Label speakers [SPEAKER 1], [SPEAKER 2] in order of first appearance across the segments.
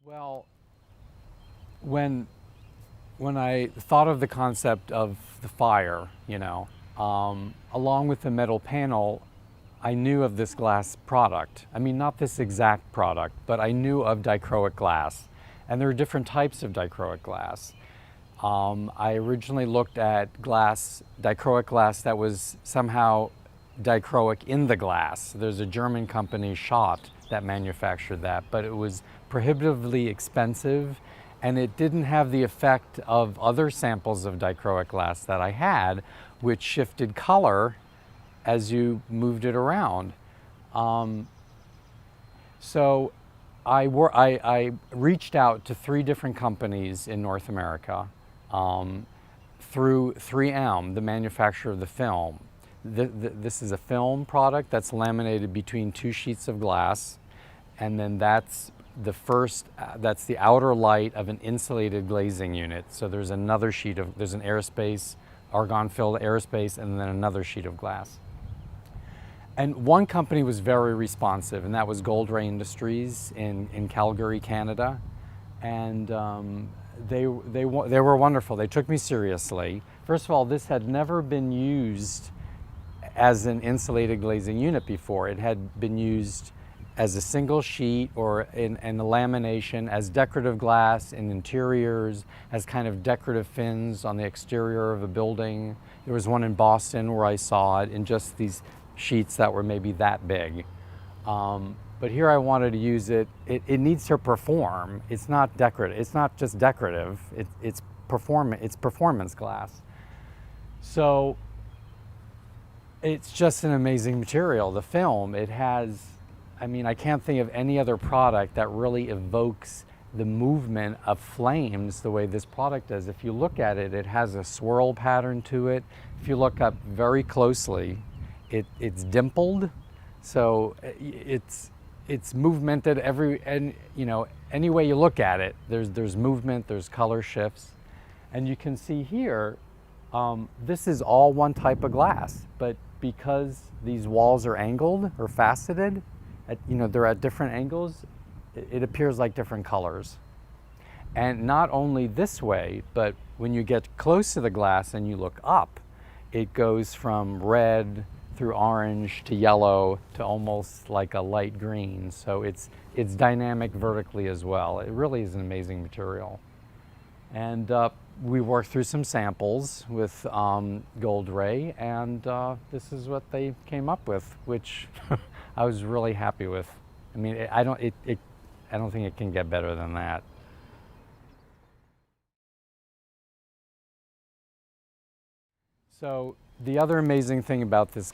[SPEAKER 1] Well, when when I thought of the concept of the fire, along with the metal panel, I knew of this glass product. I mean, not this exact product, but I knew of dichroic glass. And there are different types of dichroic glass. I originally looked at dichroic glass that was somehow dichroic in the glass. There's a German company, Schott, that manufactured that, but it was prohibitively expensive, and it didn't have the effect of other samples of dichroic glass that I had, which shifted color as you moved it around. So I reached out to 3 different companies in North America through 3M, the manufacturer of the film. This is a film product that's laminated between 2 sheets of glass, and then that's the outer light of an insulated glazing unit. So there's another there's an airspace, argon-filled airspace, and then another sheet of glass. And one company was very responsive, and that was Gold Ray Industries in Calgary, Canada. And they were wonderful. They took me seriously. First of all, this had never been used as an insulated glazing unit before. It had been used as a single sheet or in a lamination, as decorative glass in interiors, as kind of decorative fins on the exterior of a building. There was one in Boston where I saw it in just these sheets that were maybe that big. But here I wanted to use it. It needs to perform. It's not decorative. It's not just decorative. It's performance glass. So it's just an amazing material. The film, it has, I can't think of any other product that really evokes the movement of flames the way this product does. If you look at it, it has a swirl pattern to it. If you look up very closely, it's dimpled, so it's movemented any way you look at it. There's movement, there's color shifts, and you can see here. This is all one type of glass, but because these walls are angled or faceted, they're at different angles, it appears like different colors. And not only this way, but when you get close to the glass and you look up, it goes from red through orange to yellow to almost like a light green. So it's dynamic vertically as well. It really is an amazing material. And we worked through some samples with Gold Ray, and this is what they came up with, which I was really happy with. I don't think it can get better than that. So the other amazing thing about this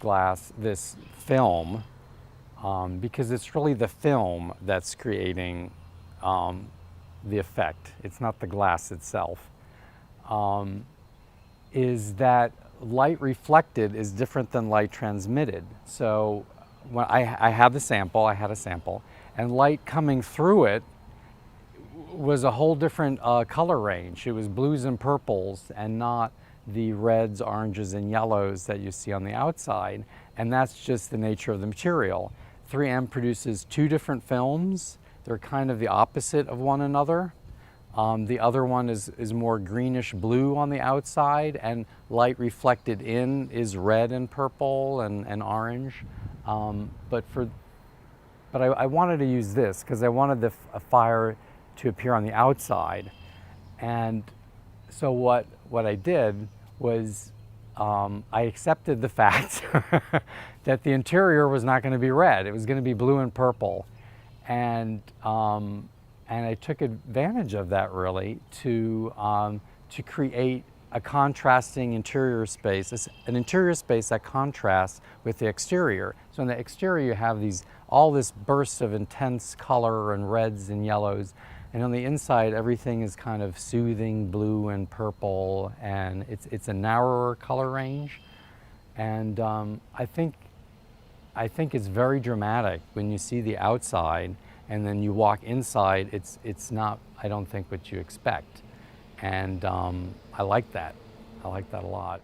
[SPEAKER 1] film, because it's really the film that's creating the effect, it's not the glass itself, is that light reflected is different than light transmitted. So when I had a sample, and light coming through it was a whole different color range. It was blues and purples and not the reds, oranges, and yellows that you see on the outside, and that's just the nature of the material. 3M produces 2 different films. They're kind of the opposite of one another. The other one is more greenish blue on the outside, and light reflected in is red and purple and orange. But I wanted to use this because I wanted a fire to appear on the outside. And so what I did was I accepted the fact that the interior was not going to be red. It was going to be blue and purple. And I took advantage of that really to create a contrasting interior space, an interior space that contrasts with the exterior. So in the exterior you have all this bursts of intense color and reds and yellows, and on the inside everything is kind of soothing blue and purple, and it's a narrower color range. And I think it's very dramatic when you see the outside, and then you walk inside. It's not, I don't think, what you expect, and I like that. I like that a lot.